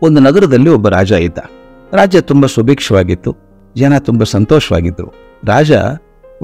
ಒಂದು ನಗರದಲ್ಲಿ ಒಬ್ಬ ರಾಜ ಇದ್ದ. ರಾಜ್ಯ ತುಂಬಾ ಸುಭಿಕ್ಷವಾಗಿತ್ತು, ಜನ ತುಂಬಾ ಸಂತೋಷವಾಗಿದ್ರು. ರಾಜ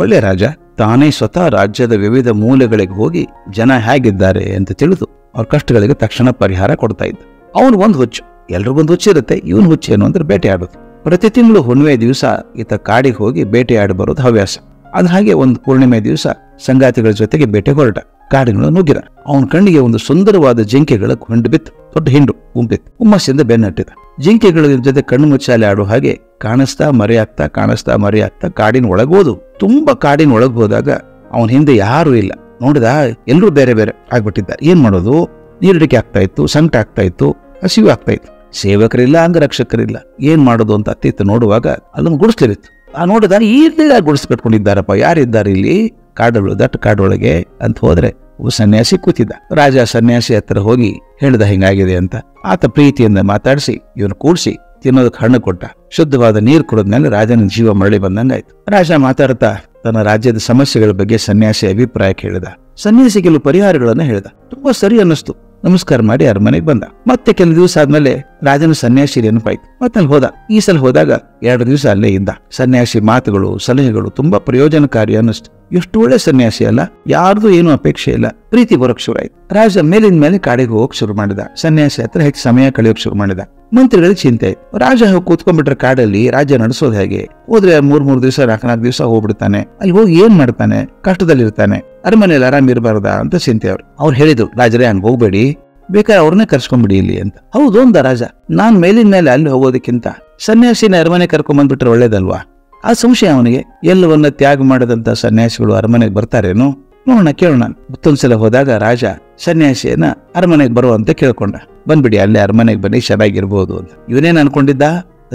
ಒಳ್ಳೆ ರಾಜ, ತಾನೇ ಸ್ವತಃ ರಾಜ್ಯದ ವಿವಿಧ ಮೂಲೆಗಳಿಗೆ ಹೋಗಿ ಜನ ಹೇಗಿದ್ದಾರೆ ಅಂತ ತಿಳಿದು ಅವ್ರ ಕಷ್ಟಗಳಿಗೆ ತಕ್ಷಣ ಪರಿಹಾರ ಕೊಡ್ತಾ ಇದ್ದ. ಅವನು ಒಂದು ಹುಚ್ಚು, ಎಲ್ರಿಗೊಂದು ಹುಚ್ಚಿರುತ್ತೆ, ಇವನ್ ಹುಚ್ಚೇನು ಅಂದ್ರೆ ಬೇಟೆ ಆಡೋದು. ಪ್ರತಿ ತಿಂಗಳು ಹುಣ್ಣಿಮೆ ದಿವಸ ಈತ ಕಾಡಿಗೆ ಹೋಗಿ ಬೇಟೆ ಆಡಿ ಬರೋದು ಹವ್ಯಾಸ. ಅದ್ ಹಾಗೆ ಒಂದು ಪೂರ್ಣಿಮೆ ದಿವಸ ಸಂಗಾತಿಗಳ ಜೊತೆಗೆ ಬೇಟೆ ಹೊರಟ. ಕಾಡಿನ ನುಗ್ಗಿರ. ಅವನ ಕಣ್ಣಿಗೆ ಒಂದು ಸುಂದರವಾದ ಜಿಂಕೆಗಳ ಹಿಂಡು ಬಿತ್ತು. ದೊಡ್ಡ ಹಿಂಡು ಗುಂಪಿತ್ತು. ಹುಮ್ಮಸ್ಸಿಂದ ಬೆನ್ನಟ್ಟಿದ. ಜಿಂಕೆಗಳ ಜೊತೆ ಕಣ್ಣು ಮುಚ್ಚಾಲೆ ಆಡೋ ಹಾಗೆ ಕಾಣಿಸ್ತಾ ಮರೆಯಾಗ್ತಾ ಕಾಡಿನ ಒಳಗೋದು. ತುಂಬಾ ಕಾಡಿನ ಒಳಗ್ ಹೋದಾಗ ಅವನ ಹಿಂದೆ ಯಾರು ಇಲ್ಲ. ನೋಡಿದ ಎಲ್ಲರೂ ಬೇರೆ ಬೇರೆ ಆಗ್ಬಿಟ್ಟಿದ್ದಾರೆ. ಏನ್ ಮಾಡೋದು? ನೀರಿಡಿಕೆ ಆಗ್ತಾ ಇತ್ತು, ಸಂಕಟ ಆಗ್ತಾ ಇತ್ತು, ಹಸಿವು ಆಗ್ತಾ ಇತ್ತು. ಸೇವಕರಿಲ್ಲ, ಅಂಗರಕ್ಷಕರಿಲ್ಲ. ಏನ್ ಮಾಡೋದು ಅಂತ ಅತ್ತಿತ್ತು ನೋಡುವಾಗ ಅಲ್ಲೊಂದು ಗುಡಿಸ್ಲಿತ್ತು. ನೋಡಿದ ಈ ಗುಡಿಸ್ ಕಟ್ಕೊಂಡಿದ್ದಾರಪ್ಪ, ಯಾರಿದ್ದಾರೆ ಇಲ್ಲಿ ಕಾಡೊಳಗೆ, ದಟ್ಟ ಕಾಡೊಳಗೆ ಅಂತ ಹೋದ್ರೆ ಸನ್ಯಾಸಿ ಕೂತಿದ್ದ. ರಾಜ ಸನ್ಯಾಸಿ ಹತ್ರ ಹೋಗಿ ಹೇಳ್ದ ಹಿಂಗಾಗಿದೆ ಅಂತ. ಆತ ಪ್ರೀತಿಯಿಂದ ಮಾತಾಡಿಸಿ ಇವನು ಕೂಡಿಸಿ ತಿನ್ನೋದಕ್ಕೆ ಹಣ್ಣು ಕೊಟ್ಟ. ಶುದ್ಧವಾದ ನೀರು ಕುಡಿದ್ಮೇಲೆ ರಾಜನ ಜೀವ ಮರಳಿ ಬಂದಂಗಾಯ್ತು. ರಾಜ ಮಾತಾಡ್ತಾ ತನ್ನ ರಾಜ್ಯದ ಸಮಸ್ಯೆಗಳ ಬಗ್ಗೆ ಸನ್ಯಾಸಿ ಅಭಿಪ್ರಾಯ ಕೇಳಿದ. ಸನ್ಯಾಸಿ ಕೆಲವು ಪರಿಹಾರಗಳನ್ನು ಹೇಳ್ದ. ತುಂಬಾ ಸರಿ ಅನ್ನಿಸ್ತು. ನಮಸ್ಕಾರ ಮಾಡಿ ಅರಮನೆಗೆ ಬಂದ. ಮತ್ತೆ ಕೆಲವು ದಿವಸ ಆದ್ಮೇಲೆ ರಾಜನ ಸನ್ಯಾಸಿ ನೆನಪಾಯ್ತು. ಮತ್ತೆ ಅಲ್ಲಿ ಹೋದ. ಈ ಸಲ ಹೋದಾಗ 2 ದಿವಸ ಅಲ್ಲೇ ಇದ್ದ. ಸನ್ಯಾಸಿ ಮಾತುಗಳು, ಸಲಹೆಗಳು ತುಂಬಾ ಪ್ರಯೋಜನಕಾರಿ ಅನ್ನಿಸ್ತು. ಎಷ್ಟು ಒಳ್ಳೆ ಸನ್ಯಾಸಿ ಅಲ್ಲ, ಯಾರ್ದು ಏನು ಅಪೇಕ್ಷೆ ಇಲ್ಲ. ಪ್ರೀತಿ ಬರೋಕ್ ಶುರು ಆಯ್ತು. ರಾಜ ಮೇಲಿನ ಮೇಲೆ ಕಾಡಿಗೆ ಹೋಗಕ್ ಶುರು ಮಾಡಿದ. ಸನ್ಯಾಸಿ ಹತ್ರ ಹೆಚ್ಚು ಸಮಯ ಕಳೆಯೋಕ್ ಶುರು ಮಾಡಿದ. ಮಂತ್ರಿಗಳಿಗೆ ಚಿಂತೆ ಆಯ್ತು. ರಾಜ ಹೋಗಿ ಕೂತ್ಕೊಂಡ್ಬಿಟ್ರೆ ಕಾಡಲ್ಲಿ ರಾಜ್ಯ ನಡೆಸೋದು ಹೇಗೆ? ಹೋದ್ರೆ 3 ದಿವಸ 4 ದಿವಸ ಹೋಗ್ಬಿಡ್ತಾನೆ. ಅಲ್ಲಿ ಹೋಗಿ ಏನ್ ಮಾಡ್ತಾನೆ? ಕಷ್ಟದಲ್ಲಿರ್ತಾನೆ. ಅರಮನೆಯಲ್ಲಿ ಆರಾಮ್ ಇರಬಾರ್ದ ಅಂತ ಚಿಂತೆ ಅವ್ರು ಹೇಳಿದ್ರು. ರಾಜರೇ ಹಂಗ್ ಹೋಗ್ಬೇಡಿ, ಬೇಕಾದ್ರೆ ಅವ್ರನ್ನೇ ಕರ್ಸ್ಕೊಂಡ್ಬಿಡಿ ಇಲ್ಲಿ ಅಂತ. ಹೌದು ಅಂದ ರಾಜ. ನಾನ್ ಮೇಲಿನ ಮೇಲೆ ಅಲ್ಲಿ ಹೋಗೋದಕ್ಕಿಂತ ಸನ್ಯಾಸಿನ ಅರಮನೆ ಕರ್ಕೊಂಡ್ಬಂದ್ಬಿಟ್ರೆ ಒಳ್ಳೇದಲ್ವಾ? ಆ ಸಂಶಯ ಅವನಿಗೆ. ಎಲ್ಲವನ್ನ ತ್ಯಾಗ ಮಾಡದಂತ ಸನ್ಯಾಸಿಗಳು ಅರಮನೆಗೆ ಬರ್ತಾರೇನು? ನೋಡೋಣ, ಕೇಳೋಣ. ಮತ್ತೊಂದ್ಸಲ ಹೋದಾಗ ರಾಜ ಸನ್ಯಾಸಿಯನ್ನ ಅರಮನೆಗೆ ಬರುವಂತ ಕೇಳ್ಕೊಂಡ. ಬಂದ್ಬಿಡಿ, ಅಲ್ಲೇ ಅರಮನೆಗೆ ಬನ್ನಿ, ಚೆನ್ನಾಗಿರ್ಬೋದು ಅಂತ. ಇವನೇನ್ ಅನ್ಕೊಂಡಿದ್ದ?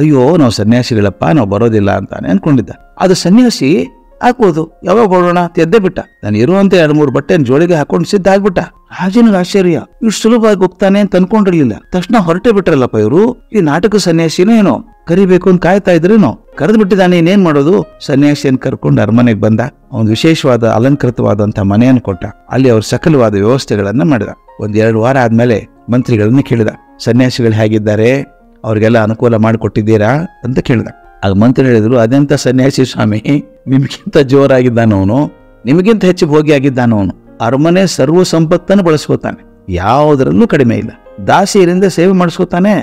ಅಯ್ಯೋ, ನಾವು ಸನ್ಯಾಸಿಗಳಪ್ಪ, ನಾವು ಬರೋದಿಲ್ಲ ಅಂತಾನೆ ಅನ್ಕೊಂಡಿದ್ದ. ಅದು ಸನ್ಯಾಸಿ ಹಾಕ್ಬೋದು, ಯಾವಾಗ ಹೊಡೋಣ ಅಂತ ಎದ್ದೇ ಬಿಟ್ಟ. ನಾನು ಇರುವಂತ 2-3 ಬಟ್ಟೆ ಜೋಳಿಗೆ ಹಾಕೊಂಡು ಸಿದ್ಧ ಆಗ್ಬಿಟ್ಟ. ರಾಜನಿಗೆ ಆಶ್ಚರ್ಯ, ಇಷ್ಟು ಸುಲಭವಾಗಿ ಹೋಗ್ತಾನೆ ಅಂತ ಅನ್ಕೊಂಡಿರ್ಲಿಲ್ಲ. ತಕ್ಷಣ ಹೊರಟೆ ಬಿಟ್ರಲ್ಲಪ್ಪ ಇವರು. ಈ ನಾಟಕ ಸನ್ಯಾಸಿನೋ ಏನೋ, ಕರಿಬೇಕು ಅಂತ ಕಾಯ್ತಾ ಇದ್ರೇನೋ, ಕರೆದು ಬಿಟ್ಟಿದ್ದಾನೆ. ಇನ್ನೇನ್ ಮಾಡೋದು? ಸನ್ಯಾಸಿಯನ್ನು ಕರ್ಕೊಂಡು ಅರಮನೆಗೆ ಬಂದ. ಅವನು ವಿಶೇಷವಾದ ಅಲಂಕೃತವಾದಂತಹ ಮನೆಯನ್ನು ಕೊಟ್ಟ. ಅಲ್ಲಿ ಅವ್ರ ಸಕಲವಾದ ವ್ಯವಸ್ಥೆಗಳನ್ನ ಮಾಡಿದ. 1-2 ವಾರ ಆದ್ಮೇಲೆ ಮಂತ್ರಿಗಳನ್ನ ಕೇಳಿದ, ಸನ್ಯಾಸಿಗಳು ಹೇಗಿದ್ದಾರೆ? ಅವ್ರಿಗೆಲ್ಲ ಅನುಕೂಲ ಮಾಡಿಕೊಟ್ಟಿದ್ದೀರಾ ಅಂತ ಕೇಳಿದ. ಆಗ ಮಂತ್ರಿ ಹೇಳಿದ್ರು, ಅದೆಂತ ಸನ್ಯಾಸಿ ಸ್ವಾಮಿ, ನಿಮ್ಗಿಂತ ಜೋರಾಗಿದ್ದಾನವನು, ನಿಮಗಿಂತ ಹೆಚ್ಚು ಭೋಗಿ ಆಗಿದ್ದಾನವನು. ಅರಮನೆ ಸರ್ವ ಸಂಪತ್ತನ್ನು ಬಳಸ್ಕೋತಾನೆ, ಯಾವುದರಲ್ಲೂ ಕಡಿಮೆ ಇಲ್ಲ. ದಾಸಿಯರಿಂದ ಸೇವೆ ಮಾಡಿಸ್ಕೋತಾನೆ.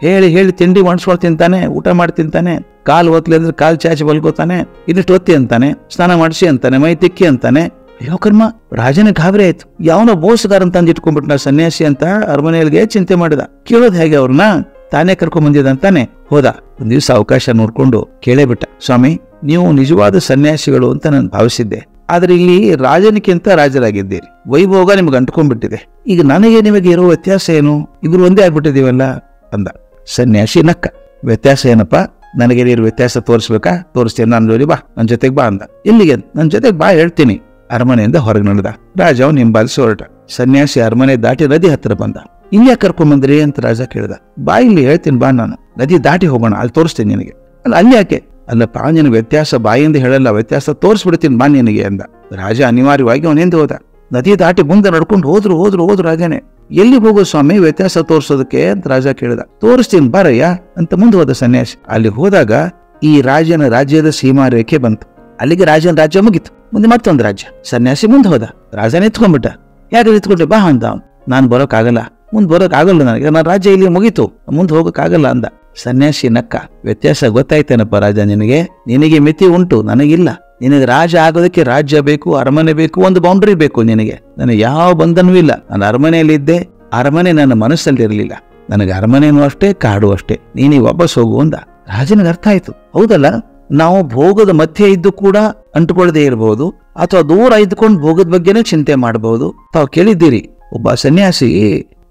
ಹೇಳಿ ಹೇಳಿ ತಿಂಡಿ ಮಾಡಿಸ್ಕೊಂಡು ತಿಂತಾನೆ, ಊಟ ಮಾಡಿ ತಿಂತಾನೆ. ಕಾಲು ಒತ್ತಲಿ ಅಂದ್ರೆ ಕಾಲು ಚಾಚಿ ಬಲ್ಕೋತಾನೆ. ಇನ್ನಿಷ್ಟು ಒತ್ತಿ ಅಂತಾನೆ, ಸ್ನಾನ ಮಾಡಿಸಿ ಅಂತಾನೆ, ಮೈ ತಿಕ್ಕಿ ಅಂತಾನೆ. ಅಯ್ಯೋ ಕರ್ಮ, ರಾಜನ ಗಾಬರಿ ಆಯ್ತು. ಯಾವನೋ ಬೋಸಗಾರ ಅಂತ ಅಂದಿಟ್ಕೊಂಡ್ಬಿಟ್ನ ಸನ್ಯಾಸಿ ಅಂತ ಅರಮನೆಯಲ್ಲಿಗೆ ಚಿಂತೆ ಮಾಡಿದ. ಕೇಳೋದು ಹೇಗೆ ಅವ್ರನ್ನ? ತಾನೇ ಕರ್ಕೊಂಡ್ ಬಂದಿದ್ದಂತಾನೆ. ಹೋದ. ಒಂದ್ ದಿವಸ ಅವಕಾಶ ನೋಡ್ಕೊಂಡು ಕೇಳೇ ಬಿಟ್ಟ, ಸ್ವಾಮಿ, ನೀವು ನಿಜವಾದ ಸನ್ಯಾಸಿಗಳು ಅಂತ ನಾನು ಭಾವಿಸಿದ್ದೆ. ಆದ್ರೆ ಇಲ್ಲಿ ರಾಜನಿಗಿಂತ ರಾಜರಾಗಿದ್ದೀರಿ. ವೈಭೋಗ ನಿಮ್ಗೆ ಅಂಟ್ಕೊಂಡ್ಬಿಟ್ಟಿದೆ. ಈಗ ನನಗೆ ನಿಮಗೆ ಇರೋ ವ್ಯತ್ಯಾಸ ಏನು? ಇಬ್ರು ಒಂದೇ ಆಗ್ಬಿಟ್ಟಿದೀವಲ್ಲ ಅಂದ. ಸನ್ಯಾಸಿ ನಕ್ಕ. ವ್ಯತ್ಯಾಸ ಏನಪ್ಪಾ? ನನಗೆ ನೀರು ವ್ಯತ್ಯಾಸ ತೋರಿಸ್ಬೇಕಾ? ತೋರಿಸ್ತೇನೆ, ನಾನು ಜೋಡಿ ಬಾ, ನನ್ನ ಜೊತೆಗೆ ಬಾ ಅಂದ. ಇಲ್ಲಿಗೆ ನನ್ನ ಜೊತೆಗೆ ಬಾ, ಹೇಳ್ತೀನಿ. ಅರಮನೆಯಿಂದ ಹೊರಗೆ ನಡೆದ. ರಾಜ ಅವನು ಹಿಂಬಾಲಿಸಿ ಹೊರಟ. ಸನ್ಯಾಸಿ ಅರಮನೆ ದಾಟಿ ನದಿ ಹತ್ರ ಬಂದ. ಇಲ್ಲೇ ಕರ್ಕೊಂಬಂದ್ರಿ ಅಂತ ರಾಜ ಕೇಳಿದ. ಬಾ, ಇಲ್ಲಿ ಹೇಳ್ತೀನಿ ಬಾ, ನಾನು ನದಿ ದಾಟಿ ಹೋಗೋಣ, ಅಲ್ಲಿ ತೋರಿಸ್ತೀನಿ ನಿನಗೆ. ಅಲ್ಲ, ಅಲ್ಲಿ ಯಾಕೆ? ಅಲ್ಲಪ್ಪ, ನಿನಗೆ ವ್ಯತ್ಯಾಸ ಬಾಯಿಂದ ಹೇಳಲ್ಲ, ವ್ಯತ್ಯಾಸ ತೋರಿಸ್ಬಿಡ್ತೀನಿ ಬಾ ನಿನಗೆ ಅಂದ. ರಾಜ ಅನಿವಾರ್ಯವಾಗಿ ಅವನ ಹಿಂದೆ ಹೋದ. ನದಿ ದಾಟಿ ಮುಂದೆ ನಡ್ಕೊಂಡು ಹೋದ್ರು ರಾಜನೇ. ಎಲ್ಲಿ ಹೋಗೋದು ಸ್ವಾಮಿ ವ್ಯತ್ಯಾಸ ತೋರಿಸೋದಕ್ಕೆ ಅಂತ ರಾಜ ಕೇಳಿದ. ತೋರಿಸ್ತೀನಿ ಬಾರಯ್ಯ ಅಂತ ಮುಂದೆ ಹೋದ ಸನ್ಯಾಸಿ. ಅಲ್ಲಿ ಹೋದಾಗ ಈ ರಾಜನ ರಾಜ್ಯದ ಸೀಮಾ ರೇಖೆ ಬಂತು. ಅಲ್ಲಿಗೆ ರಾಜನ ರಾಜ್ಯ ಮುಗಿತು. ಮುಂದೆ ಮತ್ತೊಂದು ರಾಜ್ಯ. ಸನ್ಯಾಸಿ ಮುಂದೆ ಹೋದ. ರಾಜನ ಎತ್ಕೊಂಡ್ಬಿಟ್ಟ. ಯಾಕೆ ಎತ್ಕೊಂಡ್ರೆ? ಬಾ ಅಂತ ಅವನು. ನಾನು ಬರೋಕ್ಕಾಗಲ್ಲ, ಮುಂದೆ ಬರೋಕ್ಕಾಗಲ್ಲ, ನನಗೆ ನನ್ನ ರಾಜ್ಯ ಇಲ್ಲಿ ಮುಗೀತು, ಮುಂದೆ ಹೋಗೋಕ್ಕಾಗಲ್ಲ ಅಂದ. ಸನ್ಯಾಸಿ ನಕ್ಕ. ವ್ಯತ್ಯಾಸ ಗೊತ್ತಾಯ್ತೇನಪ್ಪ ರಾಜ ನಿನಗೆ? ನಿನಗೆ ಮಿತಿ ಉಂಟು, ನನಗಿಲ್ಲ. ನಿನಗೆ ರಾಜ ಆಗೋದಕ್ಕೆ ರಾಜ್ಯ ಬೇಕು, ಅರಮನೆ ಬೇಕು, ಒಂದು ಬೌಂಡ್ರಿ ಬೇಕು. ನಿನಗೆ ನನಗೆ ಯಾವ ಬಂಧನವೂ ಇಲ್ಲ. ನಾನು ಅರಮನೆಯಲ್ಲಿ ಇದ್ದೆ, ಅರಮನೆ ನನ್ನ ಮನಸ್ಸಲ್ಲಿ ಇರಲಿಲ್ಲ. ನನಗೆ ಅರಮನೆನೂ ಅಷ್ಟೇ, ಕಾಡು ಅಷ್ಟೇ. ನೀನು ವಾಪಸ್ ಹೋಗು ಅಂದ. ರಾಜನಿಗೆ ಅರ್ಥ ಆಯ್ತು. ಹೌದಲ್ಲ, ನಾವು ಭೋಗದ ಮಧ್ಯೆ ಇದ್ದು ಕೂಡ ಅಂಟುಕೊಳ್ಳದೆ ಇರಬಹುದು, ಅಥವಾ ದೂರ ಇದ್ಕೊಂಡು ಭೋಗದ ಬಗ್ಗೆನೇ ಚಿಂತೆ ಮಾಡಬಹುದು. ತಾವು ಕೇಳಿದ್ದೀರಿ, ಒಬ್ಬ ಸನ್ಯಾಸಿ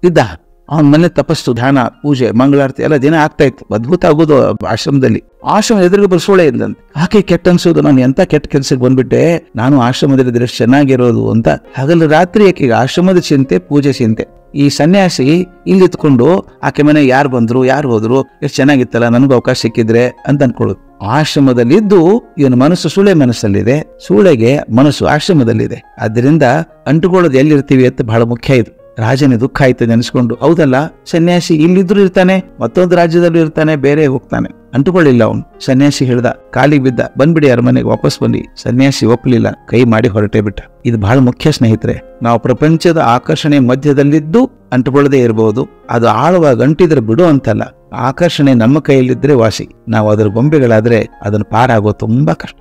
ಇದ್ದ. ಅವನ ಮನೆ ತಪಸ್ಸು, ಧ್ಯಾನ, ಪೂಜೆ, ಮಂಗಳಾರತಿ ಎಲ್ಲ ದಿನ ಆಗ್ತಾ ಇತ್ತು. ಅದ್ಭುತ ಆಗೋದು ಆಶ್ರಮದಲ್ಲಿ. ಆಶ್ರಮ ಎದುರಿಗೆ ಬಸವಳೆ ಇದ್ದಂತೆ. ಆಕೆ ಕೆಟ್ಟ ಅನ್ಸೋದು, ನಾನು ಎಂತ ಕೆಟ್ಟ ಕೆಲ್ಸಕ್ಕೆ ಬಂದ್ಬಿಟ್ಟೆ, ನಾನು ಆಶ್ರಮದಲ್ಲಿ ಎಷ್ಟು ಚೆನ್ನಾಗಿರೋದು ಅಂತ ಹಗಲು ರಾತ್ರಿ ಆಕೆಗೆ ಆಶ್ರಮದ ಚಿಂತೆ, ಪೂಜೆ ಚಿಂತೆ. ಈ ಸನ್ಯಾಸಿ ಇಲ್ಲಿತ್ಕೊಂಡು ಆಕೆ ಮನೆ ಯಾರು ಬಂದ್ರು, ಯಾರು ಹೋದ್ರು, ಎಷ್ಟು ಚೆನ್ನಾಗಿತ್ತಲ್ಲ, ನನಗೂ ಅವಕಾಶ ಸಿಕ್ಕಿದ್ರೆ ಅಂತ ಅನ್ಕೊಳ್ಳೋದು. ಆಶ್ರಮದಲ್ಲಿದ್ದು ಇವನ ಮನಸ್ಸು ಸೂಳೆ ಮನಸ್ಸಲ್ಲಿದೆ, ಸೂಳೆಗೆ ಮನಸ್ಸು ಆಶ್ರಮದಲ್ಲಿದೆ. ಆದ್ದರಿಂದ ಅಂಟುಕೊಳ್ಳೋದು ಎಲ್ಲಿರ್ತೀವಿ ಅಂತ ಬಹಳ ಮುಖ್ಯ ಇದು. ರಾಜನಿಗೆ ದುಃಖ ಆಯ್ತು ನೆನೆಸ್ಕೊಂಡು. ಹೌದಲ್ಲ, ಸನ್ಯಾಸಿ ಇಲ್ಲಿದ್ರು ಇರ್ತಾನೆ, ಮತ್ತೊಂದು ರಾಜ್ಯದಲ್ಲೂ ಇರ್ತಾನೆ, ಬೇರೆ ಹೋಗ್ತಾನೆ. ಅಂಟುಕೊಳ್ಳಿಲ್ಲ ಅವನು. ಸನ್ಯಾಸಿ ಹೇಳ್ದ, ಕಾಲಿಗೆ ಬಿದ್ದ, ಬಂದ್ಬಿಡಿ ಅರಮನೆಗೆ ವಾಪಸ್ ಬನ್ನಿ. ಸನ್ಯಾಸಿ ಒಪ್ಪಲಿಲ್ಲ, ಕೈ ಮಾಡಿ ಹೊರಟೇ ಬಿಟ್ಟ. ಇದು ಬಹಳ ಮುಖ್ಯ ಸ್ನೇಹಿತರೆ. ನಾವು ಪ್ರಪಂಚದ ಆಕರ್ಷಣೆ ಮಧ್ಯದಲ್ಲಿದ್ದು ಅಂಟುಕೊಳ್ಳದೆ ಇರಬಹುದು, ಅದು ಆಳವಾಗಿ ಅಂಟಿದ್ರೆ ಬಿಡು ಅಂತಲ್ಲ. ಆಕರ್ಷಣೆ ನಮ್ಮ ಕೈಯಲ್ಲಿದ್ರೆ ವಾಸಿ. ನಾವು ಅದರ ಗೊಂಬೆಗಳಾದ್ರೆ ಅದನ್ನು ಪಾರಾಗೋ ತುಂಬಾ ಕಷ್ಟ.